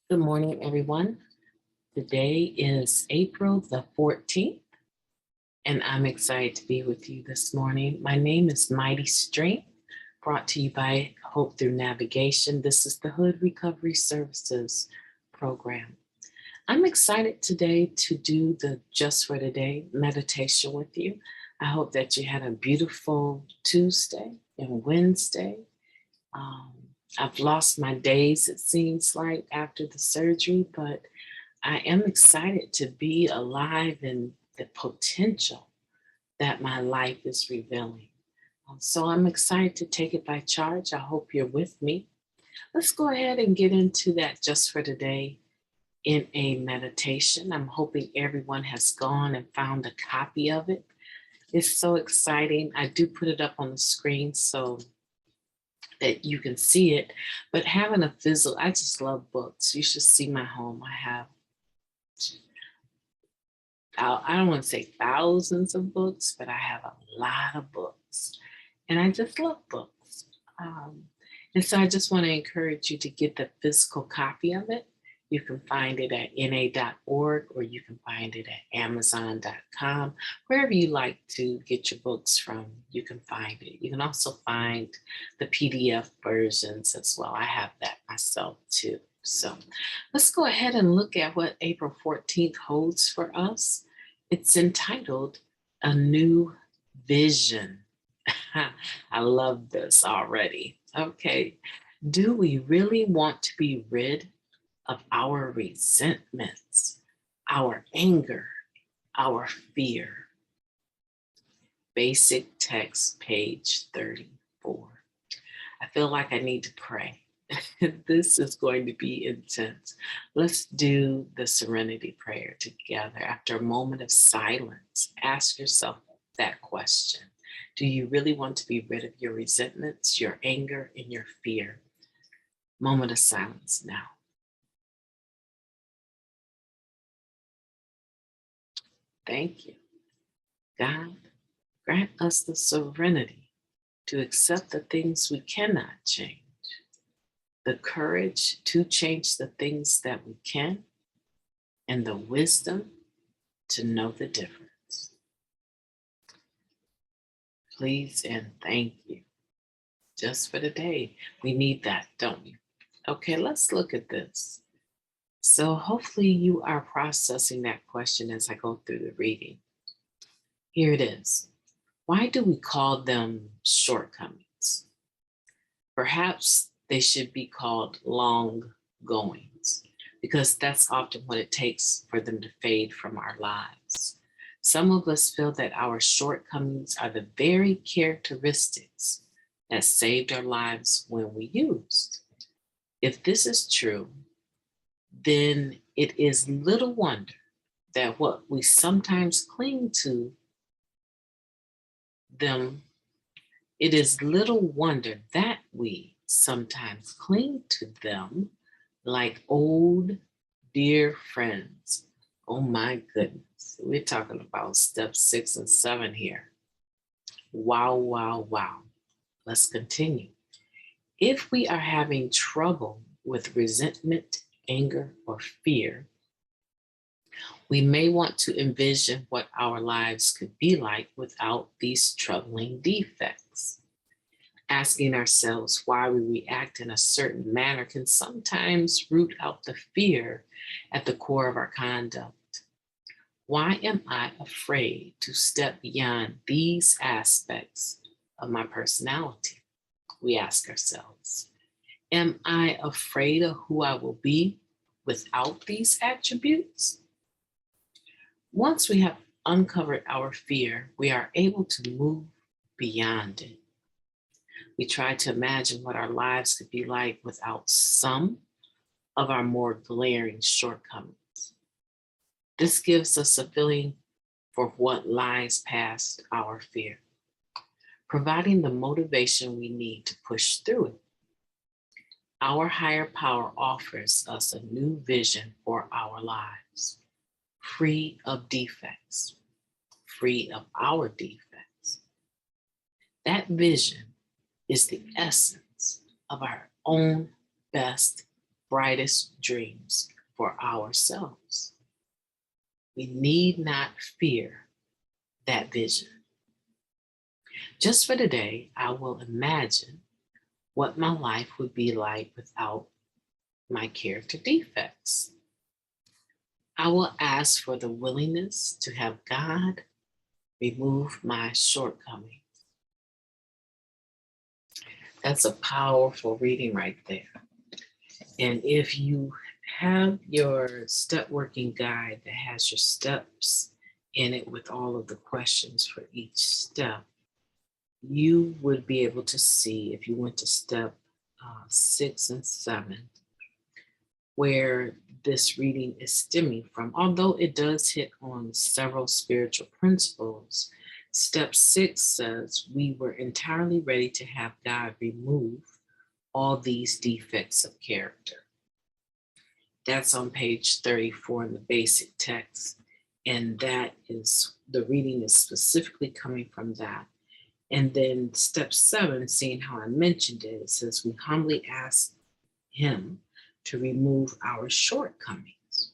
Good morning, everyone. Today is April the 14th, and I'm excited to be with you this morning. My name is MightyStream, brought to you by Hope Through Navigation. This is the Hood Recovery Services program. I'm excited today to do the Just for Today meditation with you. I hope that you had a beautiful Tuesday and Wednesday. I've lost my days, it seems like, after the surgery, but I am excited to be alive and the potential that my life is revealing. So I'm excited to take it by charge. I hope you're with me. Let's go ahead and get into that just for today in a meditation. I'm hoping everyone has gone and found a copy of it. It's so exciting. I do put it up on the screen so that you can see it, but having a physical, I just love books. You should see my home. I don't want to say thousands of books, but I have a lot of books, and I just love books. And so I just want to encourage you to get the physical copy of it. You can find it at na.org, or you can find it at amazon.com. Wherever you like to get your books from, you can find it. You can also find the PDF versions as well. I have that myself too. So let's go ahead and look at what April 14th holds for us. It's entitled A New Vision. I love this already. Okay. Do we really want to be rid of our resentments, our anger, our fear? Basic text, page 34. I feel like I need to pray. This is going to be intense. Let's do the Serenity Prayer together. After a moment of silence, ask yourself that question. Do you really want to be rid of your resentments, your anger, and your fear? Moment of silence now. Thank you. God, grant us the serenity to accept the things we cannot change, the courage to change the things that we can, and the wisdom to know the difference. Please and thank you. Just for today, we need that, don't we? Okay, let's look at this. So hopefully you are processing that question as I go through the reading. Here it is. Why do we call them shortcomings? Perhaps they should be called long goings, because that's often what it takes for them to fade from our lives. Some of us feel that our shortcomings are the very characteristics that saved our lives when we used. If this is true, then it is little wonder that what we sometimes cling to them, it is little wonder that we sometimes cling to them like old dear friends. Oh my goodness. We're talking about step 6 and 7 here. Wow, wow, wow. Let's continue. If we are having trouble with resentment, anger, or fear, we may want to envision what our lives could be like without these troubling defects. Asking ourselves why we react in a certain manner can sometimes root out the fear at the core of our conduct. Why am I afraid to step beyond these aspects of my personality? We ask ourselves. Am I afraid of who I will be without these attributes? Once we have uncovered our fear, we are able to move beyond it. We try to imagine what our lives could be like without some of our more glaring shortcomings. This gives us a feeling for what lies past our fear, providing the motivation we need to push through it. Our higher power offers us a new vision for our lives, free of defects, free of our defects. That vision is the essence of our own best brightest dreams for ourselves. We need not fear that vision. Just for today, I will imagine what my life would be like without my character defects. I will ask for the willingness to have God remove my shortcomings. That's a powerful reading right there. And if you have your step working guide that has your steps in it with all of the questions for each step, you would be able to see, if you went to step 6 and 7, where this reading is stemming from. Although it does hit on several spiritual principles, step 6 says we were entirely ready to have God remove all these defects of character. That's on page 34 in the basic text. And that is, the reading is specifically coming from that. And then step 7, seeing how I mentioned it, it says we humbly ask him to remove our shortcomings.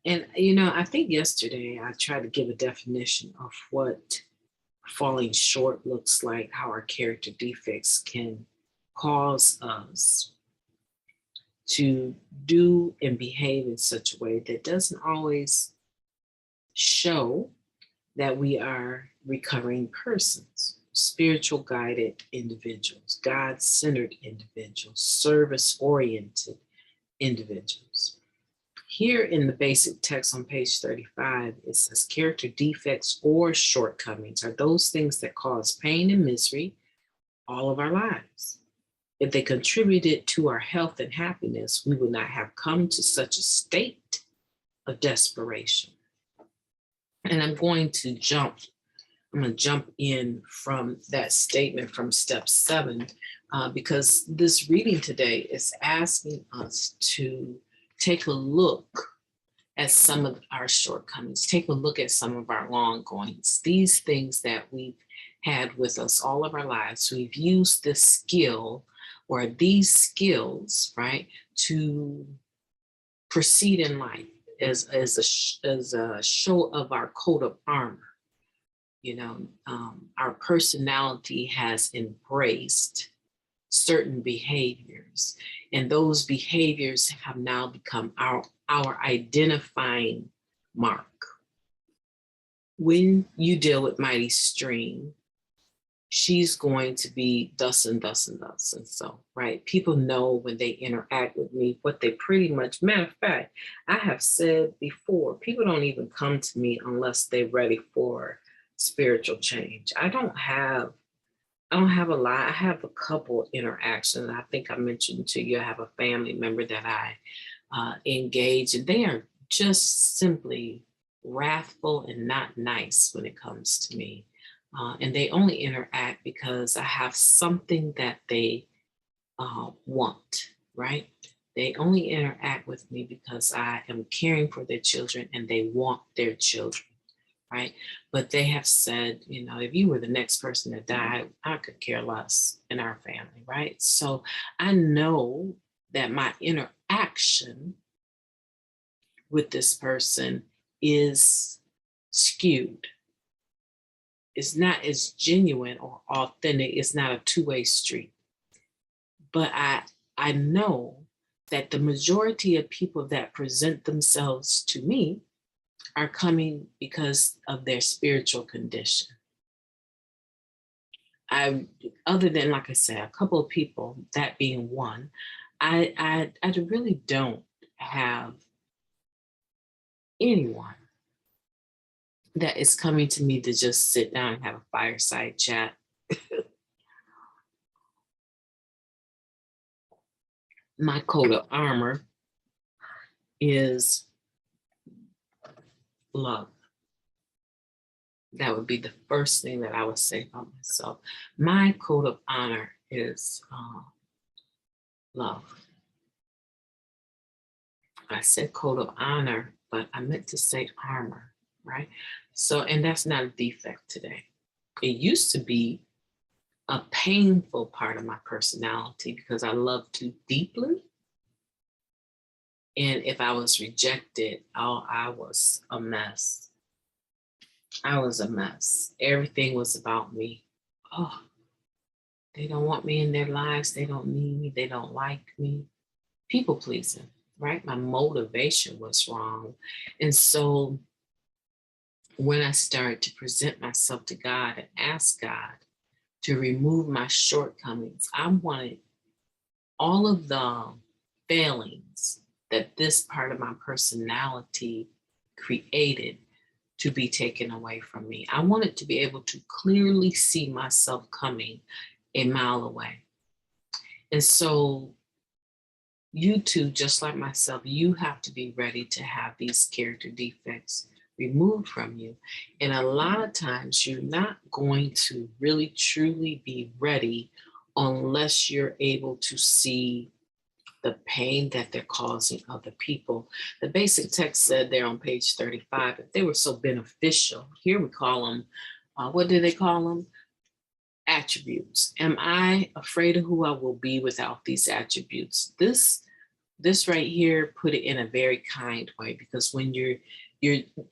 And, I think yesterday I tried to give a definition of what falling short looks like, how our character defects can cause us to do and behave in such a way that doesn't always show that we are recovering persons, spiritual guided individuals, God-centered individuals, service-oriented individuals. Here in the basic text on page 35, it says character defects or shortcomings are those things that cause pain and misery all of our lives. If they contributed to our health and happiness, we would not have come to such a state of desperation. And I'm going to jump in from that statement from step 7, because this reading today is asking us to take a look at some of our shortcomings, take a look at some of our long goings, these things that we've had with us all of our lives. We've used this skill or these skills, right, to proceed in life as a show of our coat of armor. Our personality has embraced certain behaviors, and those behaviors have now become our identifying mark. When you deal with MightyStream, she's going to be thus and thus and thus and so, right? People know when they interact with me what they pretty much, matter of fact, I have said before, people don't even come to me unless they're ready for spiritual change. I don't have a lot. I have a couple interactions. I think I mentioned to you, I have a family member that I engage, and they are just simply wrathful and not nice when it comes to me. And they only interact because I have something that they want, right? They only interact with me because I am caring for their children and they want their children, right? But they have said, if you were the next person to die, I could care less in our family, right? So I know that my interaction with this person is skewed. It's not as genuine or authentic. It's not a two-way street. But I know that the majority of people that present themselves to me are coming because of their spiritual condition. Other than, like I said, a couple of people, that being one, I really don't have anyone that is coming to me to just sit down and have a fireside chat. My coat of armor is love. That would be the first thing that I would say about myself. My code of honor is love. I said code of honor, but I meant to say armor, right? So, and that's not a defect today. It used to be a painful part of my personality because I love too deeply. And if I was rejected, oh, I was a mess. I was a mess. Everything was about me. Oh, they don't want me in their lives. They don't need me. They don't like me. People pleasing, right? My motivation was wrong. And so when I started to present myself to God and ask God to remove my shortcomings, I wanted all of the failings that this part of my personality created to be taken away from me. I wanted to be able to clearly see myself coming a mile away. And so you too, just like myself, you have to be ready to have these character defects removed from you. And a lot of times you're not going to really truly be ready unless you're able to see the pain that they're causing other people. The basic text said there on page 35, if they were so beneficial, here we call them, what do they call them? Attributes. Am I afraid of who I will be without these attributes? This right here put it in a very kind way, because when you're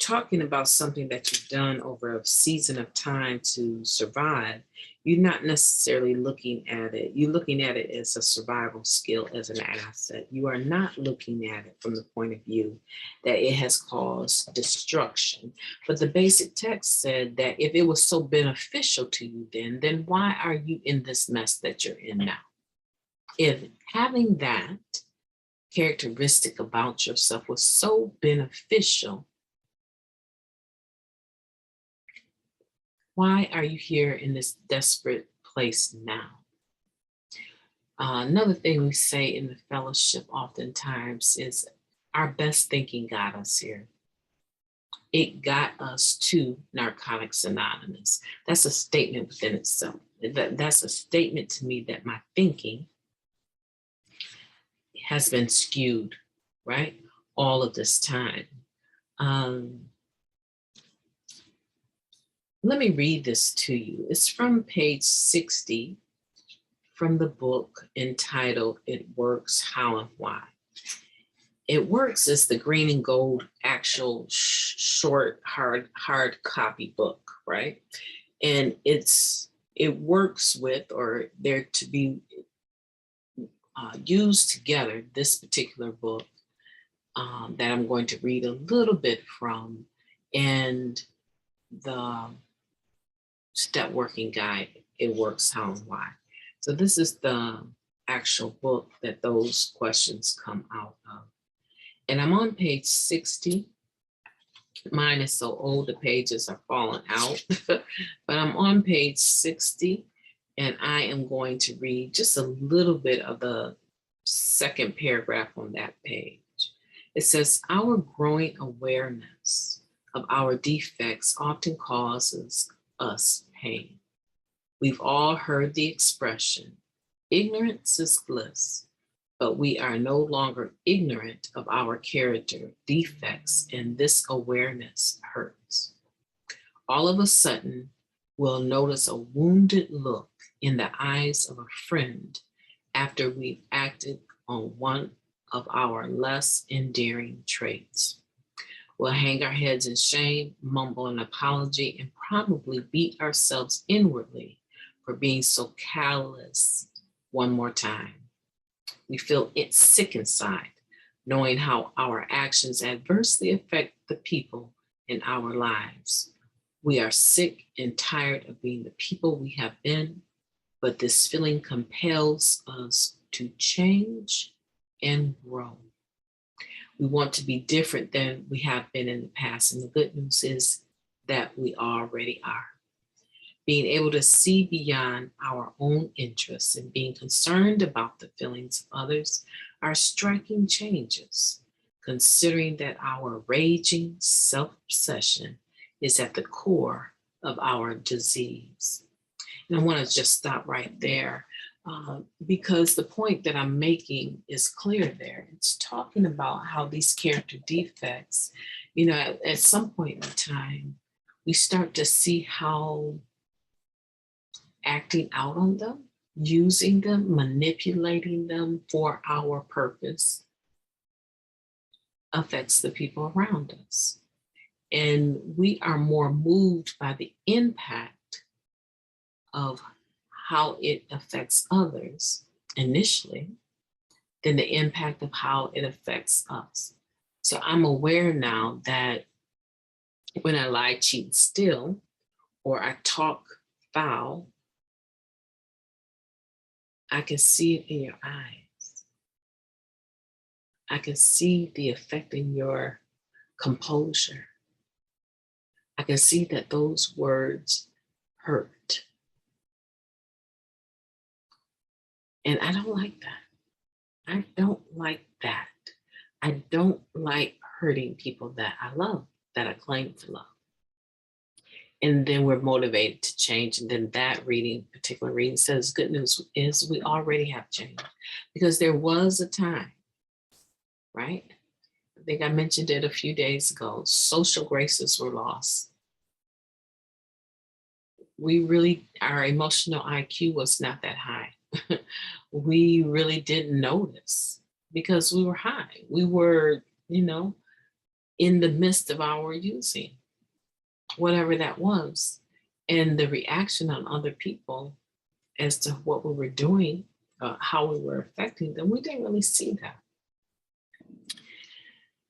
talking about something that you've done over a season of time to survive, you're not necessarily looking at it. You're looking at it as a survival skill, as an asset. You are not looking at it from the point of view that it has caused destruction. But the basic text said that if it was so beneficial to you then why are you in this mess that you're in now? If having that characteristic about yourself was so beneficial, why are you here in this desperate place now? Another thing we say in the fellowship oftentimes is our best thinking got us here. It got us to Narcotics Anonymous. That's a statement within itself. That's a statement to me that my thinking has been skewed, right? All of this time. Let me read this to you. It's from page 60 from the book entitled It Works, How and Why. It Works is the green and gold actual short hard copy book, right? And it works with, or they're to be used together, this particular book that I'm going to read a little bit from, and the Step Working Guide, It Works, How and Why. So this is the actual book that those questions come out of. And I'm on page 60. Mine is so old, the pages are falling out, but I'm on page 60, and I am going to read just a little bit of the second paragraph on that page. It says, our growing awareness of our defects often causes us pain. We've all heard the expression, ignorance is bliss, but we are no longer ignorant of our character defects, and this awareness hurts. All of a sudden, we'll notice a wounded look in the eyes of a friend after we've acted on one of our less endearing traits. We'll hang our heads in shame, mumble an apology, and probably beat ourselves inwardly for being so callous one more time. We feel sick inside, knowing how our actions adversely affect the people in our lives. We are sick and tired of being the people we have been, but this feeling compels us to change and grow. We want to be different than we have been in the past, and the good news is that we already are. Being able to see beyond our own interests and being concerned about the feelings of others are striking changes, considering that our raging self-obsession is at the core of our disease. And I want to just stop right there because the point that I'm making is clear there. It's talking about how these character defects, at some point in time, we start to see how acting out on them, using them, manipulating them for our purpose affects the people around us. And we are more moved by the impact of how it affects others initially than the impact of how it affects us. So I'm aware now that when I lie, cheat, and steal, or I talk foul, I can see it in your eyes. I can see the effect in your composure. I can see that those words hurt. And I don't like that. I don't like that. I don't like hurting people that I love, that I claim to love. And then we're motivated to change. And then that particular reading says, good news is we already have changed. Because there was a time, right? I think I mentioned it a few days ago, social graces were lost. Our emotional IQ was not that high. We really didn't notice because we were high. We were, in the midst of our using, whatever that was. And the reaction on other people as to what we were doing, how we were affecting them, we didn't really see that.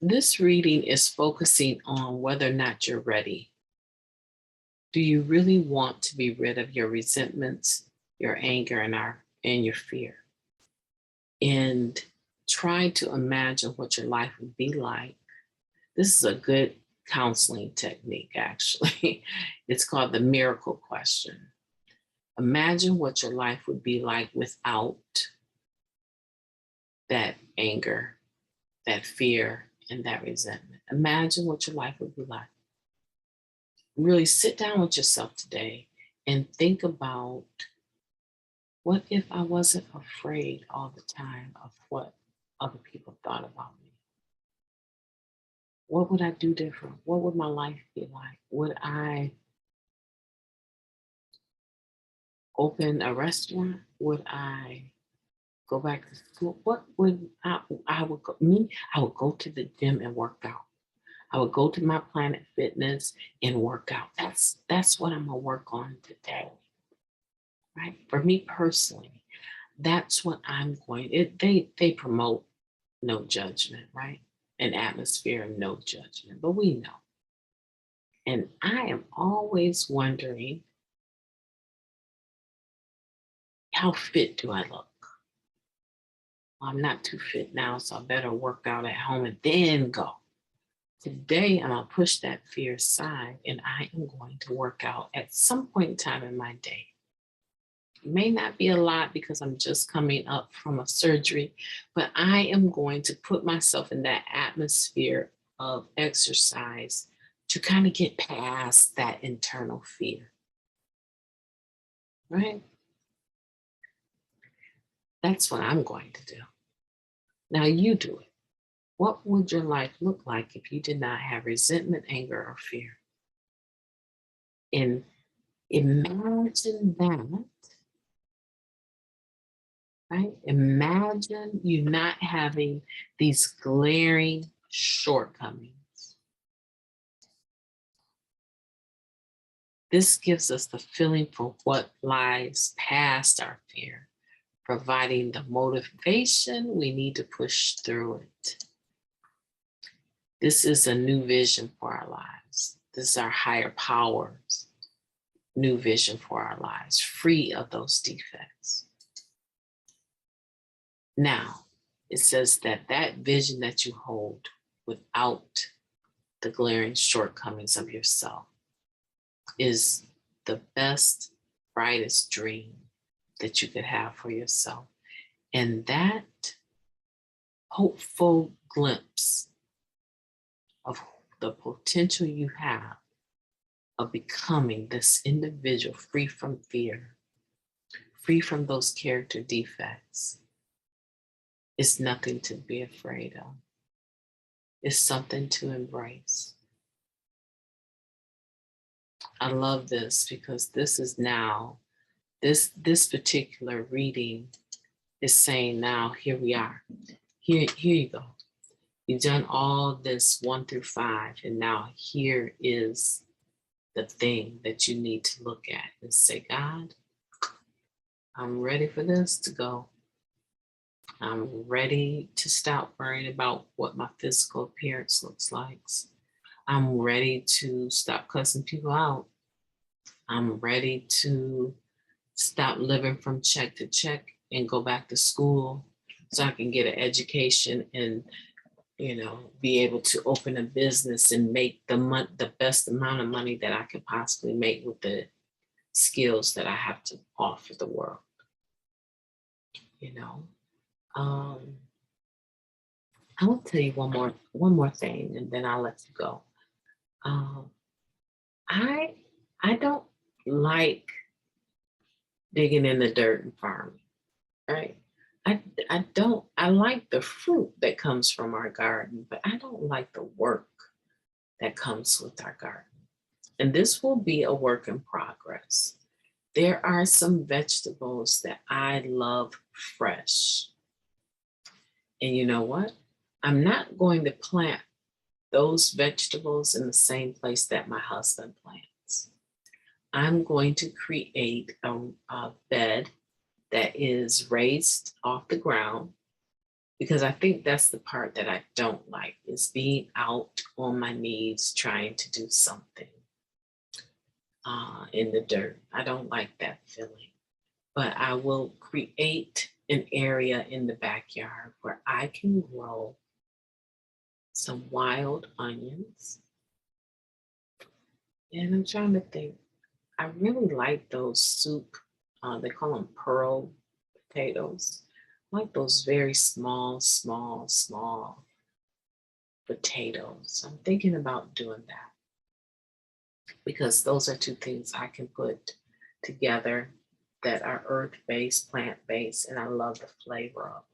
This reading is focusing on whether or not you're ready. Do you really want to be rid of your resentments, your anger, and your fear? And try to imagine what your life would be like. This is a good counseling technique, actually. It's called the miracle question. Imagine what your life would be like without that anger, that fear, and that resentment. Imagine what your life would be like. Really sit down with yourself today and think about, what if I wasn't afraid all the time of what other people thought about me? What would I do different? What would my life be like? Would I open a restaurant? Would I go back to school? What would I would go to the gym and work out. I would go to my Planet Fitness and work out. That's what I'm gonna work on today. Right? For me personally, that's what I'm going. They promote no judgment, right? An atmosphere of no judgment, but we know. And I am always wondering, how fit do I look? Well, I'm not too fit now, so I better work out at home and then go. Today, I'm gonna push that fear aside and I am going to work out at some point in time in my day. It may not be a lot because I'm just coming up from a surgery, but I am going to put myself in that atmosphere of exercise to kind of get past that internal fear, right? That's what I'm going to do. Now you do it. What would your life look like if you did not have resentment, anger, or fear? And imagine that, right? Imagine you not having these glaring shortcomings. This gives us the feeling for what lies past our fear, providing the motivation we need to push through it. This is a new vision for our lives. This is our higher powers, new vision for our lives, free of those defects. Now, it says that vision that you hold without the glaring shortcomings of yourself is the best, brightest dream that you could have for yourself. And that hopeful glimpse of the potential you have of becoming this individual free from fear, free from those character defects, is nothing to be afraid of. It's something to embrace. I love this because this is now, this particular reading is saying now, here we are. Here you go. You've done all this 1 through 5, and now here is the thing that you need to look at and say, God, I'm ready for this to go. I'm ready to stop worrying about what my physical appearance looks like. I'm ready to stop cussing people out. I'm ready to stop living from check to check and go back to school so I can get an education and, be able to open a business and make the best amount of money that I could possibly make with the skills that I have to offer the world. I will tell you one more thing, and then I'll let you go. I don't like digging in the dirt and farming, right? I like the fruit that comes from our garden, but I don't like the work that comes with our garden. And this will be a work in progress. There are some vegetables that I love fresh. And you know what? I'm not going to plant those vegetables in the same place that my husband plants. I'm going to create a bed that is raised off the ground, because I think that's the part that I don't like, is being out on my knees trying to do something in the dirt. I don't like that feeling. But I will create an area in the backyard where I can grow some wild onions. And I'm trying to think, I really like those soup, they call them pearl potatoes. I like those very small potatoes. I'm thinking about doing that, because those are two things I can put together that are earth-based, plant-based, and I love the flavor of them.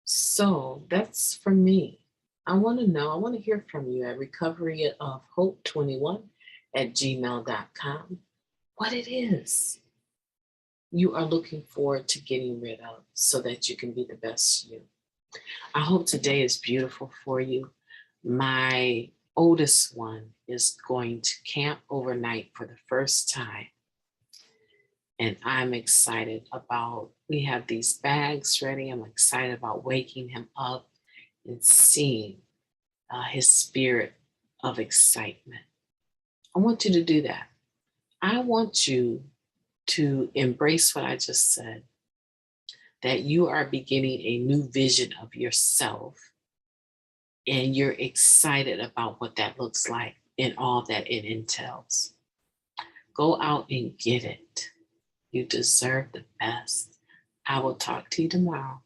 So that's for me. I want to hear from you at recoveryofhope21@gmail.com what it is you are looking forward to getting rid of so that you can be the best you. I hope today is beautiful for you. My oldest one is going to camp overnight for the first time. And I'm excited about, we have these bags ready. I'm excited about waking him up and seeing his spirit of excitement. I want you to do that. I want you to embrace what I just said, that you are beginning a new vision of yourself and you're excited about what that looks like and all that it entails. Go out and get it. You deserve the best. I will talk to you tomorrow.